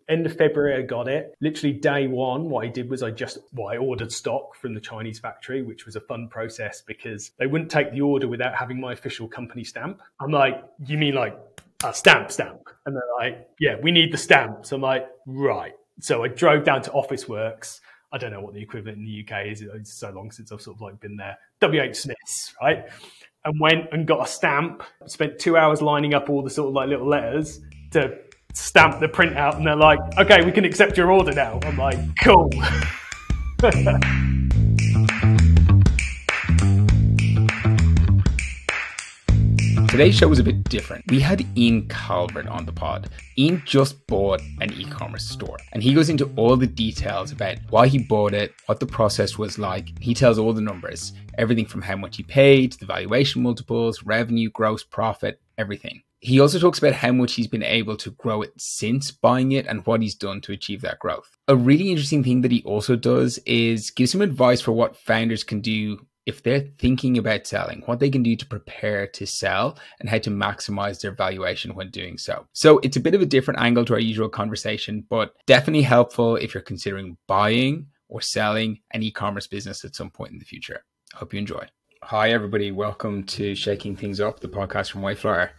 End of February, I got it. Literally day one, what I did was I ordered stock from the Chinese factory, which was a fun process because they wouldn't take the order without having my official company stamp. I'm like, you mean like a stamp? And they're like, yeah, we need the stamp. So I'm like, right. So I drove down to Office Works. I don't know what the equivalent in the UK is. It's so long since I've sort of like been there. WH Smith's, right? And went and got a stamp. Spent 2 hours lining up all the sort of like little letters to stamp the printout, and they're like, okay, we can accept your order now. I'm like, cool. Today's show was a bit different. We had Iain Calvert on the pod. Iain just bought an e-commerce store, and he goes into all the details about why he bought it, what the process was like. He tells all the numbers, everything from how much he paid, the valuation multiples, revenue, gross profit, everything. He also talks about how much he's been able to grow it since buying it and what he's done to achieve that growth. A really interesting thing that he also does is give some advice for what founders can do if they're thinking about selling, what they can do to prepare to sell and how to maximize their valuation when doing so. So it's a bit of a different angle to our usual conversation, but definitely helpful if you're considering buying or selling an e-commerce business at some point in the future. I hope you enjoy. Hi, everybody. Welcome to Shaking Things Up, the podcast from Wayflyer.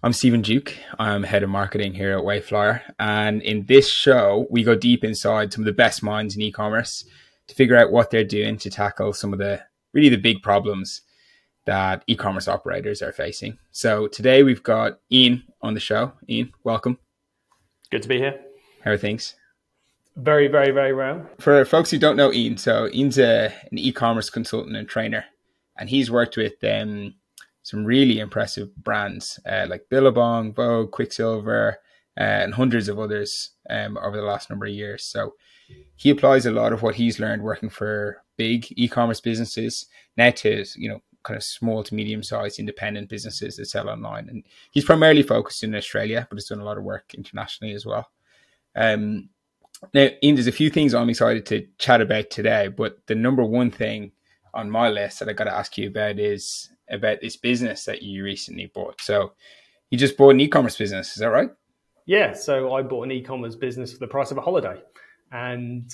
I'm Stephen Duke. I'm head of marketing here at Wayflyer. And in this show, we go deep inside some of the best minds in e-commerce to figure out what they're doing to tackle some of the big problems that e-commerce operators are facing. So today we've got Iain on the show. Iain, welcome. Good to be here. How are things? Very, very, very well. For folks who don't know Iain, so Iain's an e-commerce consultant and trainer, and he's worked with some really impressive brands like Billabong, Vogue, Quicksilver, and hundreds of others over the last number of years. So he applies a lot of what he's learned working for big e-commerce businesses now to, kind of small to medium-sized independent businesses that sell online. And he's primarily focused in Australia, but has done a lot of work internationally as well. Now, Iain, there's a few things I'm excited to chat about today, but the number one thing on my list that I got to ask you about is about this business that you recently bought. So you just bought an e-commerce business, is that right? Yeah, so I bought an e-commerce business for the price of a holiday. And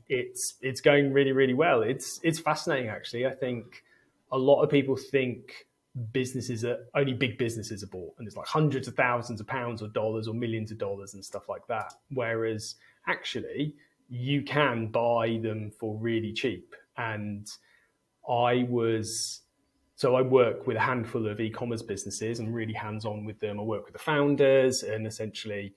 it's going really, really well. It's fascinating, actually. I think a lot of people think only big businesses are bought, and it's like hundreds of thousands of pounds or dollars or millions of dollars and stuff like that. Whereas actually you can buy them for really cheap. And I work with a handful of e-commerce businesses and really hands-on with them. I work with the founders and essentially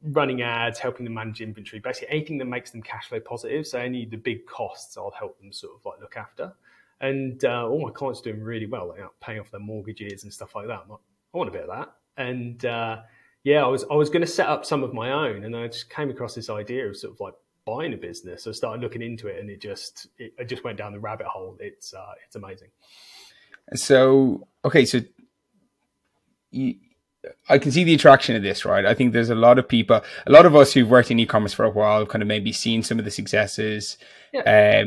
running ads, helping them manage inventory, basically anything that makes them cash flow positive. So any of the big costs, I'll help them sort of like look after. And all my clients are doing really well, like paying off their mortgages and stuff like that. I'm like, I want a bit of that. And I was going to set up some of my own, and I just came across this idea of sort of like buying a business. So I started looking into it, and I just went down the rabbit hole. It's amazing. So okay, so I can see the attraction of this, right? I think there's a lot of us who've worked in e-commerce for a while, kind of maybe seen some of the successes. Yeah.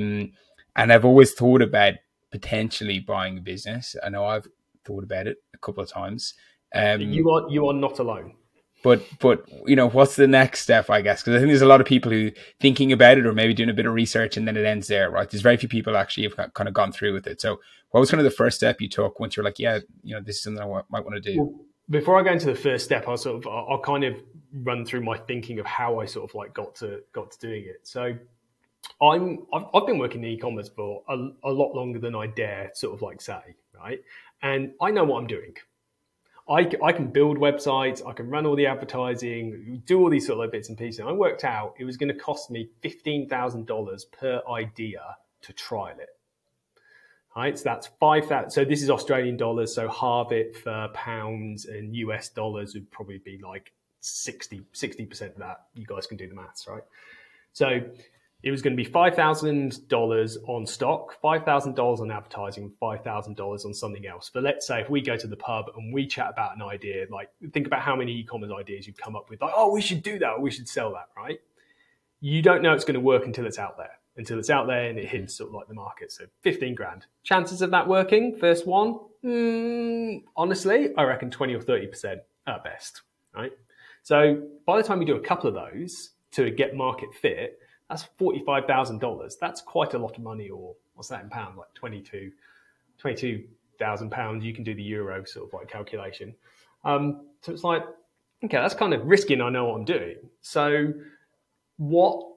And I've always thought about potentially buying a business. I know I've thought about it a couple of times. You are not alone. But what's the next step, I guess? Because I think there's a lot of people who thinking about it or maybe doing a bit of research and then it ends there, right? There's very few people actually have kind of gone through with it. So what was kind of the first step you took once you're like, yeah, this is something I might want to do? Well, before I go into the first step, I'll kind of run through my thinking of how I sort of like got to doing it. So I've been working in e-commerce for a lot longer than I dare sort of like say, right? And I know what I'm doing. I can build websites, I can run all the advertising, do all these sort of like bits and pieces. And I worked out it was going to cost me $15,000 per idea to trial it. Right, so that's 5,000. So this is Australian dollars. So halve it for pounds, and US dollars would probably be like 60% of that. You guys can do the maths, right? So it was going to be $5,000 on stock, $5,000 on advertising, $5,000 on something else. But let's say if we go to the pub and we chat about an idea, like think about how many e-commerce ideas you've come up with, like, oh, we should do that, or we should sell that, right? You don't know it's going to work until it's out there. And it hits sort of like the market. So 15 grand. Chances of that working, first one, honestly, I reckon 20 or 30% at best, right? So by the time you do a couple of those to get market fit, that's $45,000. That's quite a lot of money, or what's that in pounds? Like 22,000 pounds. You can do the euro sort of like calculation. So it's like, okay, that's kind of risky, and I know what I'm doing. So what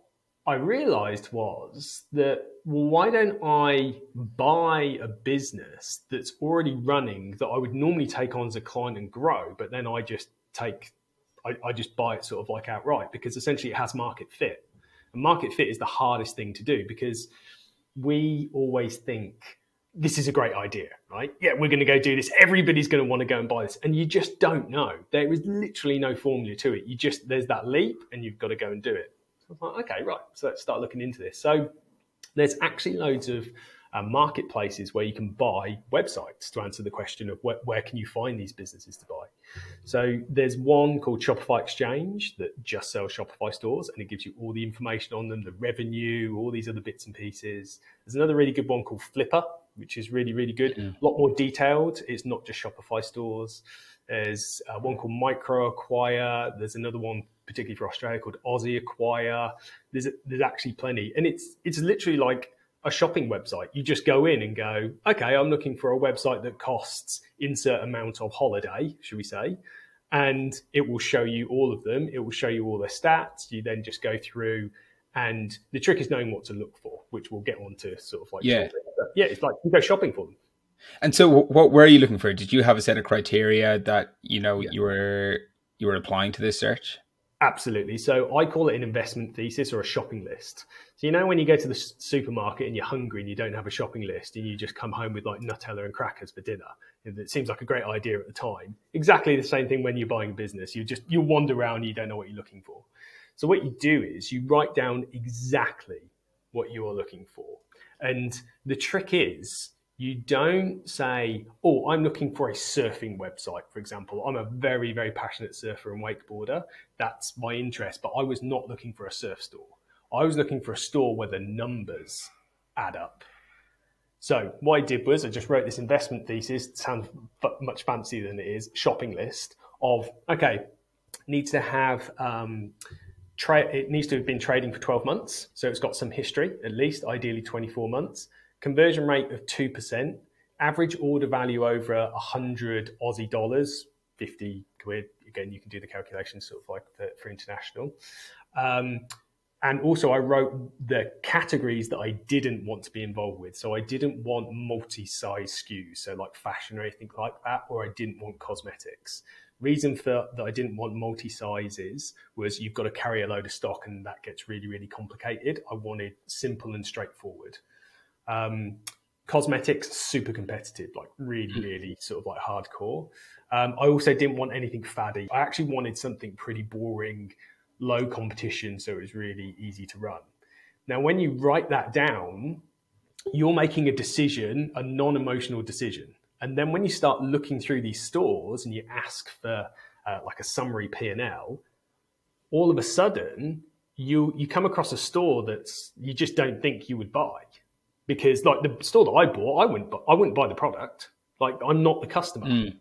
I realized was that, well, why don't I buy a business that's already running that I would normally take on as a client and grow, but then I just buy it sort of like outright, because essentially it has market fit. And market fit is the hardest thing to do, because we always think this is a great idea, right? Yeah, we're going to go do this. Everybody's going to want to go and buy this. And you just don't know. There is literally no formula to it. There's that leap and you've got to go and do it. So I was like, okay, right. So let's start looking into this. So there's actually loads of marketplaces where you can buy websites to answer the question of where can you find these businesses to buy. So there's one called Shopify Exchange that just sells Shopify stores, and it gives you all the information on them, the revenue, all these other bits and pieces. There's another really good one called Flipper, which is really, really good. A lot more detailed. It's not just Shopify stores. There's one called Micro Acquire. There's another one particularly for Australia called Aussie Acquire. There's actually plenty. And it's literally like a shopping website. You just go in and go, okay, I'm looking for a website that costs insert amount of holiday, should we say, and it will show you all of them. It will show you all their stats. You then just go through, and the trick is knowing what to look for, which we'll get on to sort of like. Yeah. But yeah, it's like you go shopping for them. And so what were you looking for? Did you have a set of criteria that, you were applying to this search? Absolutely. So I call it an investment thesis or a shopping list. So, when you go to the supermarket and you're hungry and you don't have a shopping list and you just come home with like Nutella and crackers for dinner, it seems like a great idea at the time. Exactly the same thing when you're buying a business. You wander around and you don't know what you're looking for. So what you do is you write down exactly what you are looking for. And the trick is, you don't say, oh, I'm looking for a surfing website, for example. I'm a very, very passionate surfer and wakeboarder. That's my interest, but I was not looking for a surf store. I was looking for a store where the numbers add up. So what I did was I just wrote this investment thesis. It sounds much fancier than it is. Shopping list of, okay, needs to have, it needs to have been trading for 12 months. So it's got some history, at least, ideally 24 months. Conversion rate of 2%, average order value over 100 Aussie dollars, 50 quid. Again, you can do the calculations sort of like for international. And also I wrote the categories that I didn't want to be involved with. So I didn't want multi-size SKUs, so like fashion or anything like that, or I didn't want cosmetics. Reason for that I didn't want multi-sizes was you've got to carry a load of stock and that gets really, really complicated. I wanted simple and straightforward. Cosmetics, super competitive, like really, really sort of like hardcore. I also didn't want anything faddy. I actually wanted something pretty boring, low competition, so it was really easy to run. Now, when you write that down, you're making a decision, a non-emotional decision. And then when you start looking through these stores and you ask for like a summary P&L, all of a sudden you come across a store that's you just don't think you would buy. Because like the store that I bought, I wouldn't buy the product. Like I'm not the customer.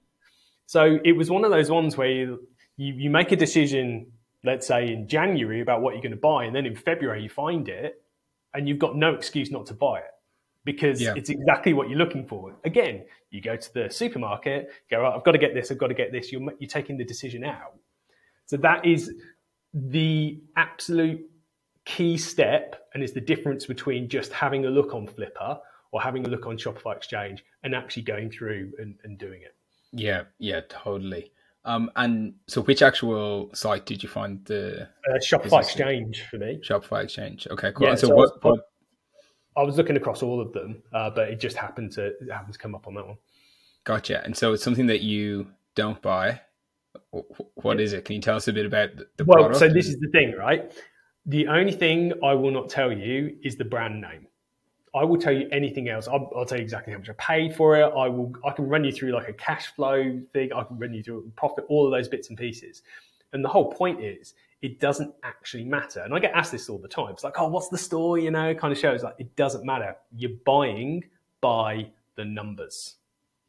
So it was one of those ones where you make a decision, let's say in January, about what you're going to buy. And then in February, you find it and you've got no excuse not to buy it because it's exactly what you're looking for. Again, you go to the supermarket, go, right, I've got to get this, I've got to get this. You're taking the decision out. So that is the absolute key step, and it's the difference between just having a look on Flipper or having a look on Shopify Exchange and actually going through and doing it. Yeah, totally. And so which actual site did you find the Shopify Exchange for me? Shopify Exchange. Okay, cool. Yeah, and so I was looking across all of them, but it just happened to come up on that one. Gotcha. And so it's something that you don't buy. What is it? Can you tell us a bit about the product? So this is the thing, right? The only thing I will not tell you is the brand name. I will tell you anything else. I'll tell you exactly how much I paid for it. I can run you through like a cash flow thing. I can run you through profit, all of those bits and pieces. And the whole point is it doesn't actually matter. And I get asked this all the time. It's like, oh, what's the store? Kind of shows like it doesn't matter. You're buying by the numbers.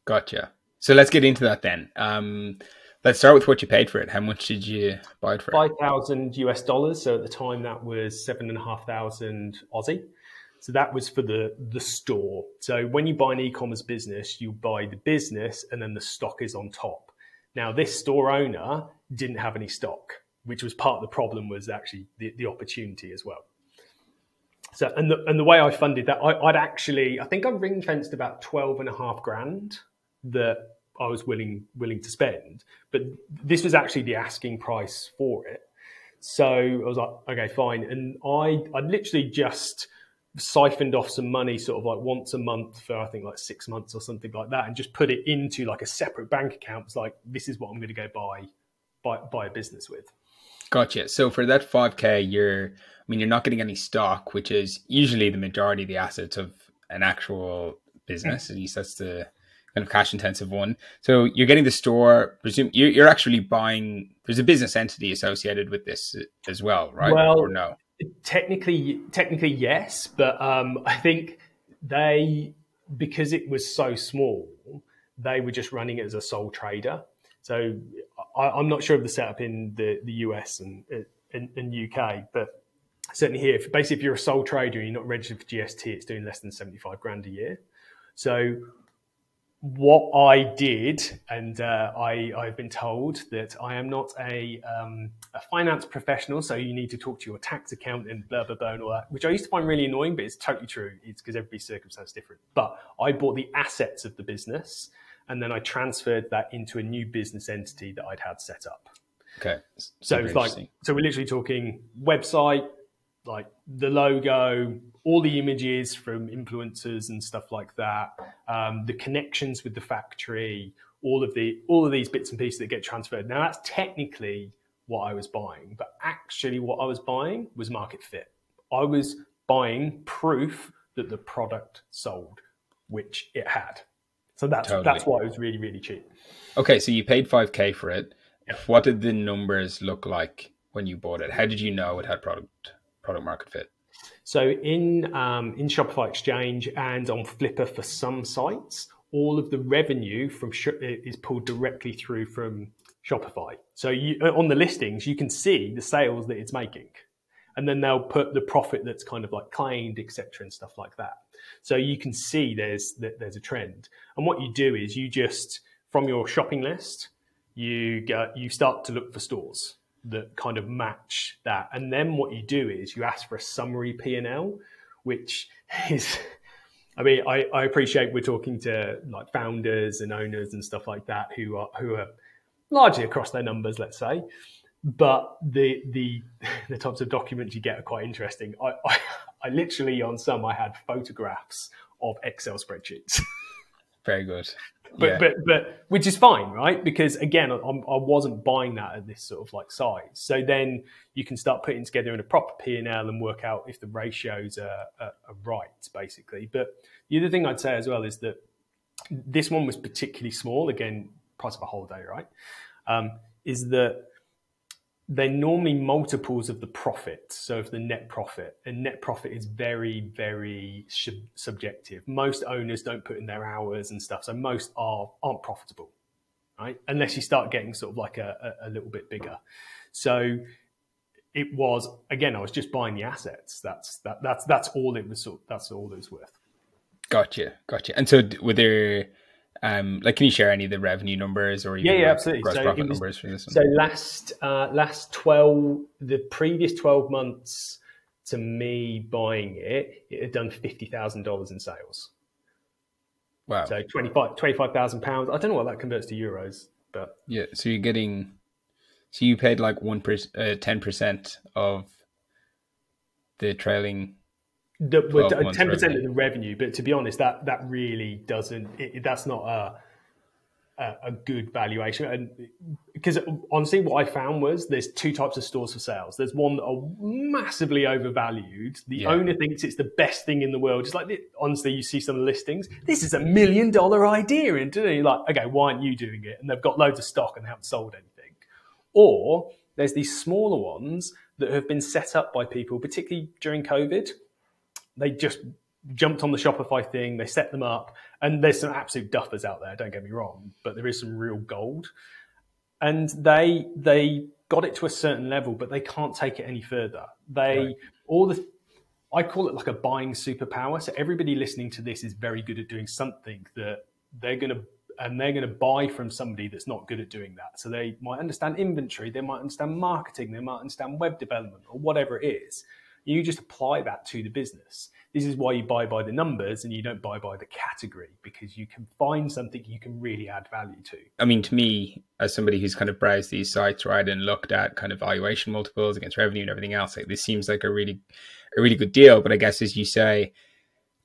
Gotcha. So let's get into that then. Let's start with what you paid for it. How much did you buy it for? $5,000 US. So at the time that was 7,500 Aussie. So that was for the store. So when you buy an e-commerce business, you buy the business and then the stock is on top. Now this store owner didn't have any stock, which was part of the problem, was actually the opportunity as well. So, and the way I funded that, I think I ring fenced about 12.5 grand that I was willing to spend, but this was actually the asking price for it. So I was like, okay, fine. And I literally just siphoned off some money sort of like once a month for, I think, like 6 months or something like that, and just put it into like a separate bank account. It's like, this is what I'm going to go buy a business with. Gotcha. So for that 5K, you're not getting any stock, which is usually the majority of the assets of an actual business. At least that's the kind of cash intensive one. So you're getting the store. Presume you're actually buying. There's a business entity associated with this as well, right? Well, or no? Technically yes, but I think because it was so small, they were just running it as a sole trader. So I'm not sure of the setup in the US and UK, but certainly here, if you're a sole trader and you're not registered for GST, it's doing less than 75 grand a year. So what I did, and I've been told that I am not a finance professional, so you need to talk to your tax accountant, blah, blah, blah, and all that, which I used to find really annoying, but it's totally true. It's because everybody's circumstance is different. But I bought the assets of the business, and then I transferred that into a new business entity that I'd had set up. Okay. So it's like, so we're literally talking website, like the logo, all the images from influencers and stuff like that, the connections with the factory, all of these bits and pieces that get transferred. Now that's technically what I was buying, but actually what I was buying was market fit. I was buying proof that the product sold, which it had. So that's why it was really, really cheap. Okay, so you paid 5K for it. Yeah. What did the numbers look like when you bought it? How did you know it had product market fit? So in Shopify Exchange and on Flipper for some sites, all of the revenue is pulled directly through from Shopify. So on the listings, you can see the sales that it's making. And then they'll put the profit that's kind of like claimed, etc., and stuff like that. So you can see there's a trend. And what you do is you just, from your shopping list, you start to look for stores that kind of match that. And then what you do is you ask for a summary P&L, which is, I appreciate we're talking to like founders and owners and stuff like that who are largely across their numbers, let's say. But the types of documents you get are quite interesting. I literally, on some, I had photographs of Excel spreadsheets. Very good. But which is fine, right? Because again, I wasn't buying that at this sort of like size. So then you can start putting together in a proper P&L and work out if the ratios are right, basically. But the other thing I'd say as well is that this one was particularly small. Again, price of a holiday, right? Is that they're normally multiples of the profit, so of the net profit. And net profit is very, very subjective. Most owners don't put in their hours and stuff, so most aren't profitable, right? Unless you start getting sort of like a little bit bigger. So it was, again, I was just buying the assets. That's all it was. That's all it was worth. Gotcha. And so were there? Can you share any of the revenue numbers or even absolutely. gross profit numbers for this one? So the previous 12 months to me buying it had done $50,000 in sales. Wow. So £25,000. I don't know what that converts to euros, but yeah. So you paid like 10% of the trailing. 10% of the revenue, but to be honest, that really doesn't. That's not a good valuation. And because honestly, what I found was there's two types of stores for sales. There's one that are massively overvalued. The owner thinks it's the best thing in the world. Just like honestly, you see some of the listings. This is $1 million idea, and you're like, okay, why aren't you doing it? And they've got loads of stock and haven't sold anything. Or there's these smaller ones that have been set up by people, particularly during COVID. They just jumped on the Shopify thing, they set them up, and there's some absolute duffers out there, don't get me wrong, but there is some real gold. and they got it to a certain level, but they can't take it any further. I call it like a buying superpower. So everybody listening to this is very good at doing something that they're going to buy from somebody that's not good at doing that. So they might understand inventory, they might understand marketing, they might understand web development or whatever it is. You just apply that to the business. This is why you buy by the numbers and you don't buy by the category, because you can find something you can really add value to. I mean, to me, as somebody who's kind of browsed these sites, right, and looked at kind of valuation multiples against revenue and everything else, like, this seems like a really good deal. But I guess, as you say,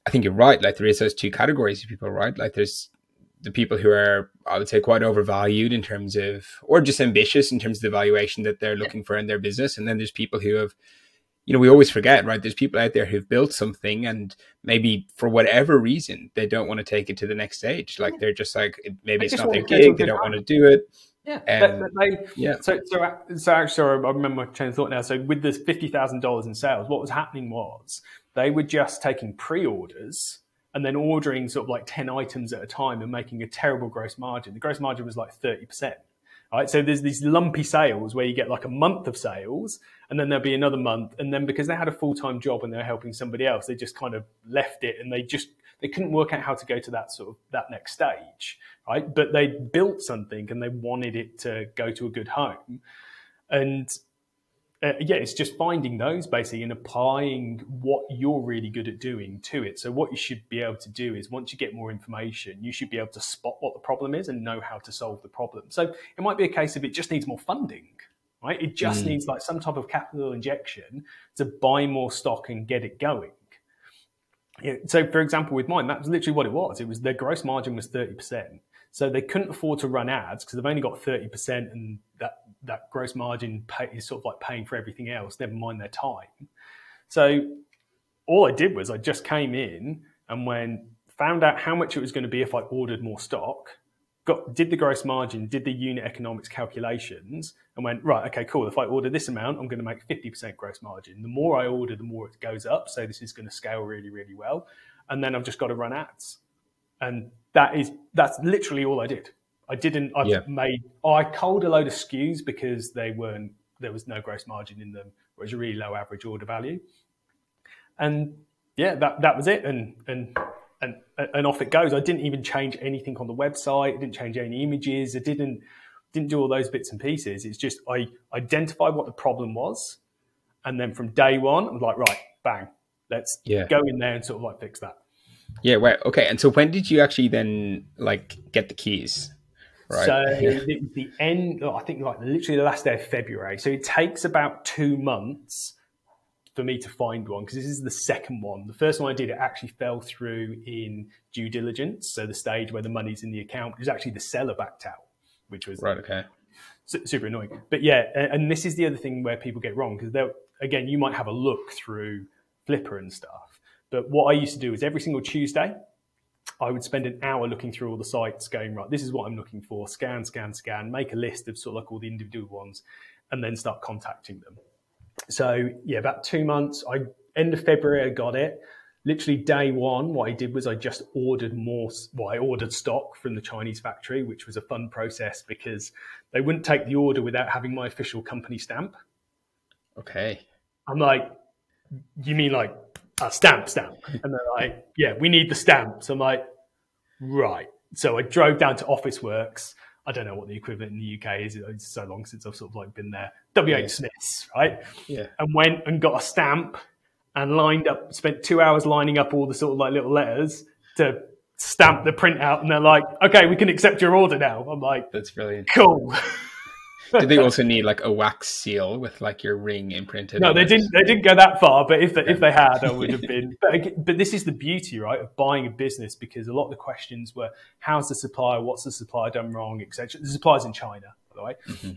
I think you're right. Like, there is those two categories of people, right? Like, there's the people who are, I would say, quite overvalued in terms of, or just ambitious in terms of the valuation that they're looking for in their business. And then there's people who have, we always forget, right? There's people out there who've built something and maybe for whatever reason, they don't want to take it to the next stage. Like, they're just like, maybe it's not their gig. They don't want to do it. Yeah. So actually, I remember my chain of thought now. So with the $50,000 in sales, what was happening was they were just taking pre-orders and then ordering sort of like 10 items at a time and making a terrible gross margin. The gross margin was like 30%. Right, so there's these lumpy sales where you get like a month of sales and then there'll be another month. And then because they had a full-time job and they're helping somebody else, they just kind of left it and they couldn't work out how to go to that next stage. Right. But they built something and they wanted it to go to a good home. And it's just finding those basically and applying what you're really good at doing to it. So what you should be able to do is, once you get more information, you should be able to spot what the problem is and know how to solve the problem. So it might be a case of it just needs more funding, right? It just needs like some type of capital injection to buy more stock and get it going. So for example, with mine, that was literally what it was. It was their gross margin was 30%. So they couldn't afford to run ads because they've only got 30%, and that gross margin is sort of like paying for everything else, never mind their time. So all I did was I just came in and found out how much it was going to be if I ordered more stock, did the gross margin, did the unit economics calculations, and went, right, okay, cool. If I order this amount, I'm going to make 50% gross margin. The more I order, the more it goes up. So this is going to scale really, really well. And then I've just got to run ads. And that's literally all I did. I culled a load of SKUs because there was no gross margin in them, or it was a really low average order value. And that was it. And off it goes. I didn't even change anything on the website. I didn't change any images. I didn't do all those bits and pieces. It's just, I identified what the problem was. And then from day one, I was like, right, bang, let's go in there and sort of like fix that. Yeah, right. Okay. And so when did you actually then like get the keys? Right. So the end, I think like literally the last day of February. So it takes about 2 months for me to find one, because this is the second one. The first one I did, it actually fell through in due diligence. So the stage where the money's in the account, it was actually the seller backed out, which was right. Okay. Super annoying. But yeah, and this is the other thing where people get wrong, because again, you might have a look through Flipper and stuff. But what I used to do is every single Tuesday, I would spend an hour looking through all the sites going, right, this is what I'm looking for, scan, make a list of sort of like all the individual ones, and then start contacting them. So yeah, about 2 months, end of February, I got it. Literally day one, what I did was I just ordered I ordered stock from the Chinese factory, which was a fun process because they wouldn't take the order without having my official company stamp. Okay. I'm like, you mean like a stamp? And they're like, yeah, we need the stamp. So I'm like, right. So I drove down to Officeworks. I don't know what the equivalent in the UK is. It's so long since I've sort of like been there. WH Smith's, right? Yeah. And went and got a stamp and spent 2 hours lining up all the sort of like little letters to stamp the printout. And they're like, okay, we can accept your order now. I'm like, that's brilliant. Cool. Did they also need like a wax seal with like your ring imprinted? No, they didn't go that far. But if they had, I would have been. But this is the beauty, right, of buying a business, because a lot of the questions were, how's the supplier? What's the supplier done wrong, etc. The supplier's in China, by the way. Mm-hmm.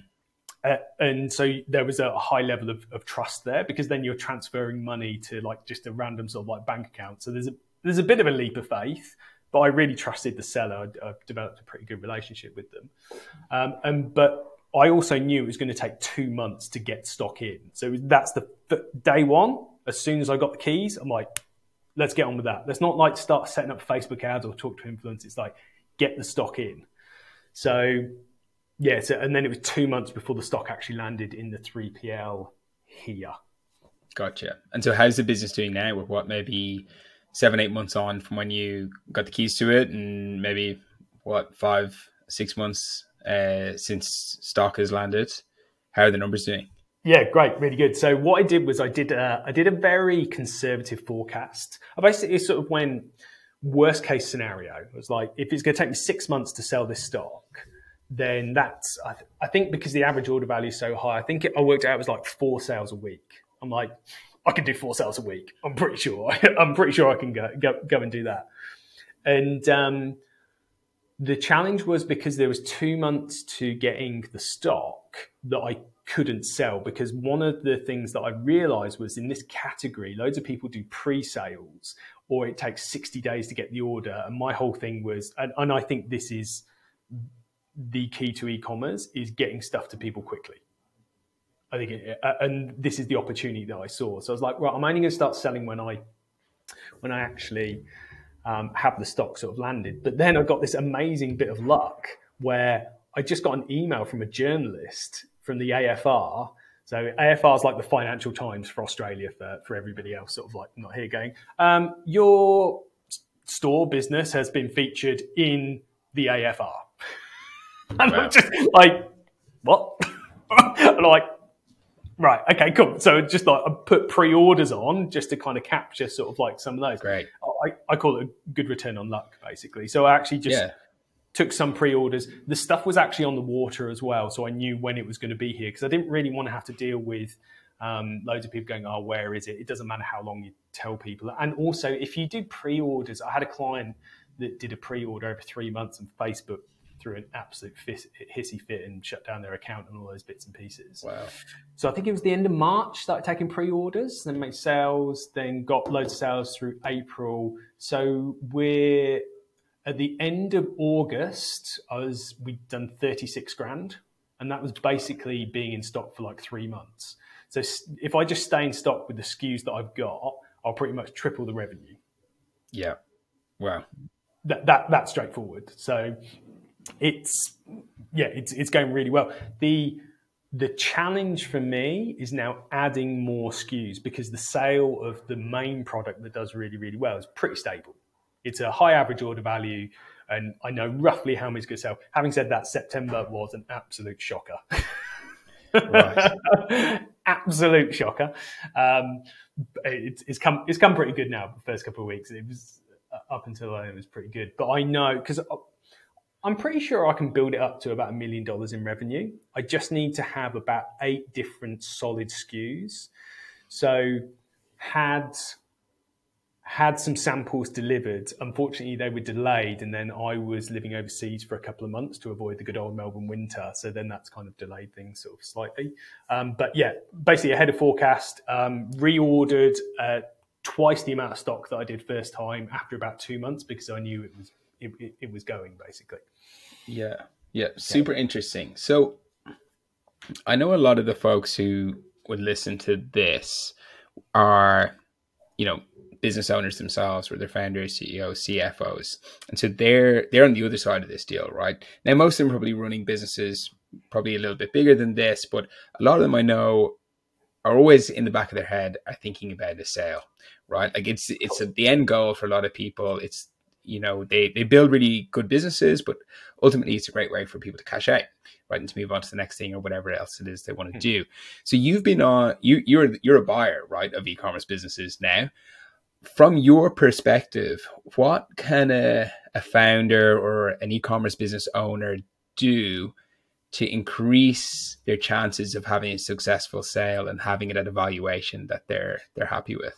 And so there was a high level of trust there, because then you're transferring money to like just a random sort of like bank account. So there's a bit of a leap of faith, but I really trusted the seller. I've developed a pretty good relationship with them. But I also knew it was going to take 2 months to get stock in. So that's the day one. As soon as I got the keys, I'm like, let's get on with that. Let's not like start setting up Facebook ads or talk to influencers. It's like, get the stock in. So Yeah, so, and then it was 2 months before the stock actually landed in the 3PL here. Gotcha. And so how's the business doing now? With what, maybe 7-8 months on from when you got the keys to it, and maybe what, 5-6 months since stock has landed? How are the numbers doing? Yeah, great, really good. So what I did was I did a very conservative forecast. I basically sort of went worst case scenario. It was like, if it's going to take me 6 months to sell this stock, then that's, I think because the average order value is so high, I think I worked out it was like 4 sales a week. I'm like, I can do 4 sales a week. I'm pretty sure. I'm pretty sure I can go and do that. And the challenge was because there was 2 months to getting the stock that I couldn't sell, because one of the things that I realized was in this category, loads of people do pre-sales, or it takes 60 days to get the order. And my whole thing was, and I think this is the key to e-commerce, is getting stuff to people quickly. I think, and this is the opportunity that I saw. So I was like, well, I'm only going to start selling when I actually have the stock sort of landed. But then I got this amazing bit of luck where I just got an email from a journalist from the AFR. So AFR is like the Financial Times for Australia for everybody else, sort of like not here going, your store business has been featured in the AFR. And wow. I'm just like, what? And I'm like, right, okay, cool. So just like I put pre-orders on just to kind of capture sort of like some of those. Great. I call it a good return on luck, basically. So I actually just took some pre-orders. The stuff was actually on the water as well, so I knew when it was going to be here, because I didn't really want to have to deal with loads of people going, oh, where is it? It doesn't matter how long you tell people. And also, if you do pre-orders, I had a client that did a pre-order over 3 months, and Facebook threw an absolute hissy fit and shut down their account and all those bits and pieces. Wow. So I think it was the end of March, started taking pre-orders, then made sales, then got loads of sales through April. So we're at the end of August, we'd done 36 grand. And that was basically being in stock for like 3 months. So if I just stay in stock with the SKUs that I've got, I'll pretty much triple the revenue. Yeah. Wow. That's straightforward. So it's going really well. The challenge for me is now adding more SKUs, because the sale of the main product that does really, really well is pretty stable. It's a high average order value, and I know roughly how many it's going to sell. Having said that, September was an absolute shocker. Right. Absolute shocker. It's come pretty good now. The first couple of weeks, it was up until then, it was pretty good. But I know, because I'm pretty sure I can build it up to about $1 million in revenue. I just need to have about 8 different solid SKUs. So had some samples delivered. Unfortunately, they were delayed, and then I was living overseas for a couple of months to avoid the good old Melbourne winter. So then that's kind of delayed things sort of slightly. But yeah, basically ahead of forecast, reordered twice the amount of stock that I did first time after about 2 months, because I knew it was going, basically. Yeah, super interesting. So I know a lot of the folks who would listen to this are, business owners themselves, or they're founders, CEOs, CFOs. And so they're on the other side of this deal, right? Now, most of them are probably running businesses probably a little bit bigger than this, but a lot of them I know are always in the back of their head are thinking about a sale, right? Like it's the end goal for a lot of people. It's, they build really good businesses, but ultimately it's a great way for people to cash out, right? And to move on to the next thing or whatever else it is they want to do. So you've been you're a buyer, right, of e-commerce businesses now. From your perspective, what can a founder or an e-commerce business owner do to increase their chances of having a successful sale and having it at a valuation that they're happy with?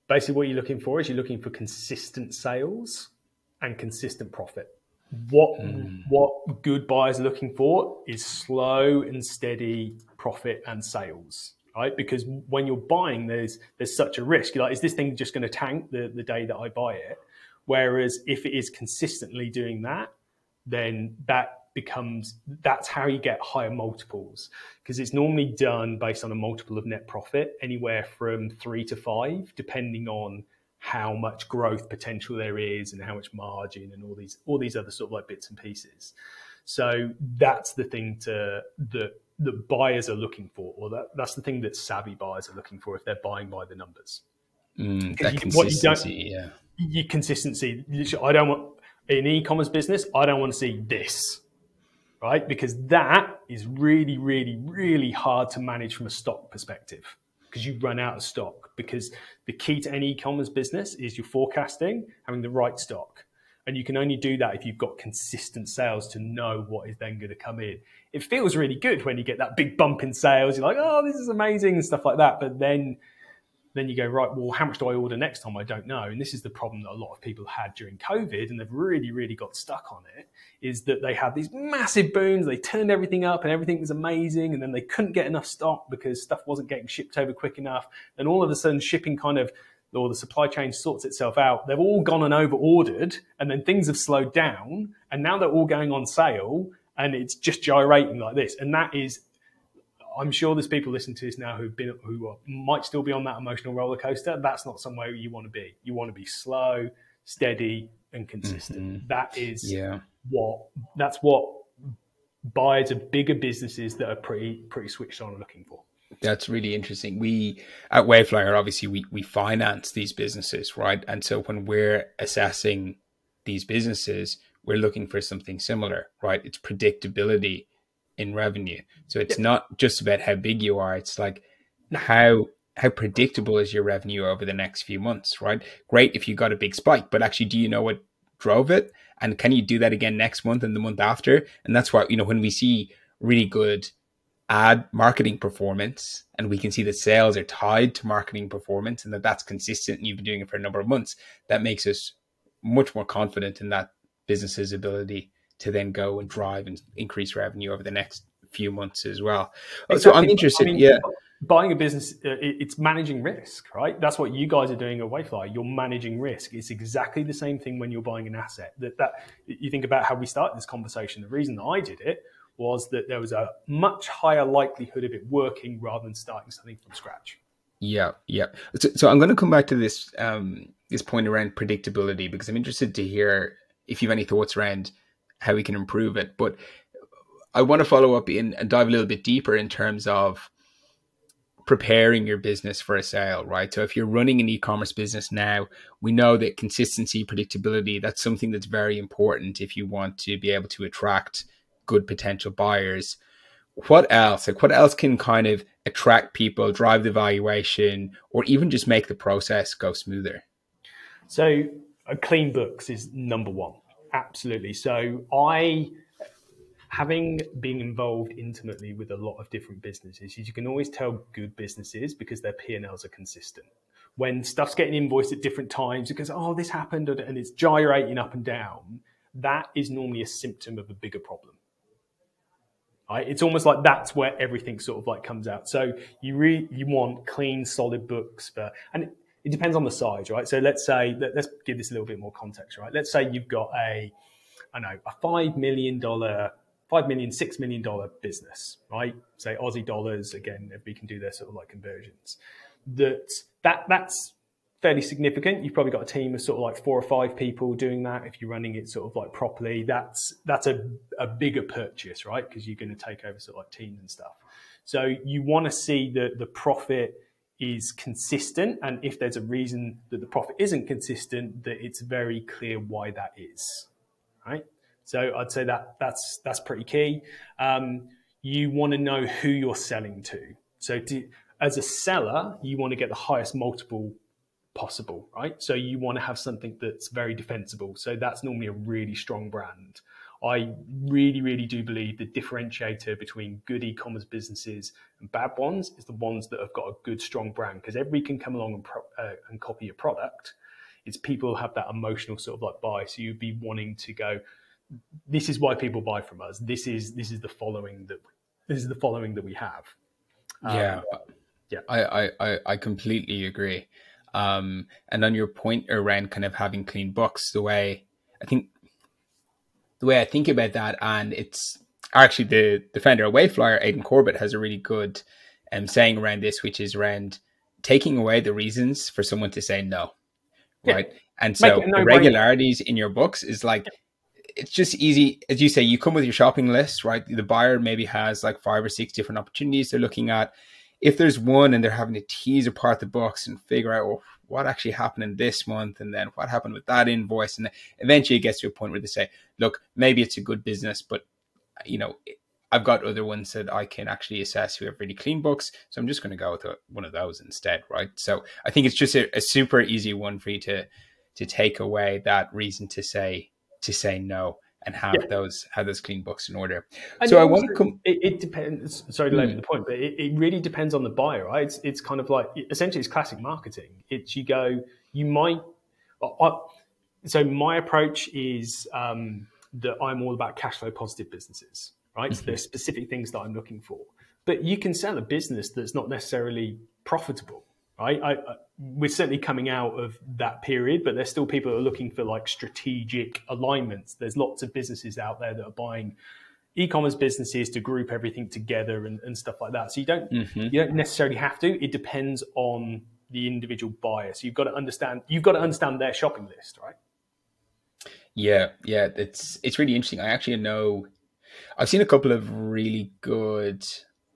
Basically, what you're looking for is you're looking for consistent sales and consistent profit. What good buyers are looking for is slow and steady profit and sales, right? Because when you're buying, there's such a risk. You're like, is this thing just going to tank the day that I buy it? Whereas if it is consistently doing that, then that's how you get higher multiples, because it's normally done based on a multiple of net profit, anywhere from 3 to 5, depending on how much growth potential there is and how much margin and all these other sort of like bits and pieces. So that's the thing that buyers are looking for, or that's the thing that savvy buyers are looking for if they're buying by the numbers. That consistency, yeah. Your consistency. I don't want in e-commerce business. I don't want to see this, right? Because that is really, really, really hard to manage from a stock perspective, because you run out of stock. Because the key to any e-commerce business is your forecasting, having the right stock. And you can only do that if you've got consistent sales to know what is then going to come in. It feels really good when you get that big bump in sales. You're like, oh, this is amazing and stuff like that. But then you go, right, well, how much do I order next time? I don't know. And this is the problem that a lot of people had during COVID, and they've really, really got stuck on it, is that they had these massive booms. They turned everything up and everything was amazing. And then they couldn't get enough stock because stuff wasn't getting shipped over quick enough. And all of a sudden shipping or the supply chain sorts itself out. They've all gone and over ordered, and then things have slowed down, and now they're all going on sale, and it's just gyrating like this. And that is, I'm sure there's people listening to this now who might still be on that emotional roller coaster. That's not somewhere you want to be. You want to be slow, steady, and consistent. That is that's what buyers of bigger businesses that are pretty switched on are looking for. That's really interesting. We at Wayflyer, obviously, we finance these businesses, right? And so when we're assessing these businesses, we're looking for something similar, right? It's predictability in revenue. So it's not just about how big you are. It's like how predictable is your revenue over the next few months, right? Great if you got a big spike, but actually, do you know what drove it? And can you do that again next month and the month after? And that's why, when we see really good ad marketing performance, and we can see that sales are tied to marketing performance, and that's consistent, and you've been doing it for a number of months, that makes us much more confident in that business's ability to then go and drive and increase revenue over the next few months as well. Exactly. So I'm interested. Buying a business, it's managing risk, right? That's what you guys are doing at Wayflyer. You're managing risk. It's exactly the same thing when you're buying an asset. That you think about how we started this conversation. The reason that I did it was that there was a much higher likelihood of it working rather than starting something from scratch. Yeah. So I'm going to come back to this this point around predictability, because I'm interested to hear if you have any thoughts around how we can improve it. But I want to follow up and dive a little bit deeper in terms of preparing your business for a sale, right? So if you're running an e-commerce business now, we know that consistency, predictability, that's something that's very important if you want to be able to attract good potential buyers. What else? What else can kind of attract people, drive the valuation, or even just make the process go smoother? So clean books is number one. Absolutely. So having been involved intimately with a lot of different businesses, you can always tell good businesses because their P&Ls are consistent. When stuff's getting invoiced at different times, it goes, oh, this happened, and it's gyrating up and down, that is normally a symptom of a bigger problem. Right? It's almost like that's where everything sort of like comes out. So you want clean, solid books and it depends on the size, right? So let's give this a little bit more context, right? Let's say you've got a $5 million, $6 million business, right? Say Aussie dollars, again, if we can do their sort of like conversions. That's fairly significant. You've probably got a team of sort of like 4 or 5 people doing that. If you're running it sort of like properly, that's a bigger purchase, right? Because you're going to take over sort of like teams and stuff. So you want to see that the profit is consistent. And if there's a reason that the profit isn't consistent, that it's very clear why that is, right? So I'd say that's pretty key. You want to know who you're selling to. So as a seller, you want to get the highest multiple possible, right? So you want to have something that's very defensible. So that's normally a really strong brand. I really, really do believe the differentiator between good e-commerce businesses and bad ones is the ones that have got a good, strong brand, because everybody can come along and copy your product. It's people have that emotional sort of like buy. So you'd be wanting to go, this is why people buy from us. This is the following that we have. Yeah. I completely agree. And on your point around kind of having clean books, the way I think about that, and it's actually the founder of Wayflyer, Iain Calvert, has a really good saying around this, which is around taking away the reasons for someone to say no, right? And so irregularities in your books is like, it's just easy. As you say, you come with your shopping list, right? The buyer maybe has like 5 or 6 different opportunities they're looking at. If there's one and they're having to tease apart the books and figure out, well, what actually happened in this month, and then what happened with that invoice, and eventually it gets to a point where they say, look, maybe it's a good business, but I've got other ones that I can actually assess who have really clean books, so I'm just going to go with one of those instead, right? So I think it's just a super easy one for you to take away that reason to say no and have those clean books in order. And so I also, want to come. It depends. Sorry to labour the point, but it really depends on the buyer, right? It's kind of like, essentially it's classic marketing. It's you might. So my approach is that I'm all about cash flow positive businesses, right? So there's specific things that I'm looking for, but you can sell a business that's not necessarily profitable, right? We're certainly coming out of that period, but there's still people who are looking for like strategic alignments. There's lots of businesses out there that are buying e-commerce businesses to group everything together and stuff like that. So you don't necessarily have to. It depends on the individual buyer. So you've got to understand their shopping list, right? Yeah, it's really interesting. I actually know I've seen a couple of really good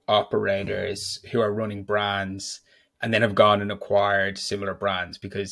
operators who are running brands and then have gone and acquired similar brands, because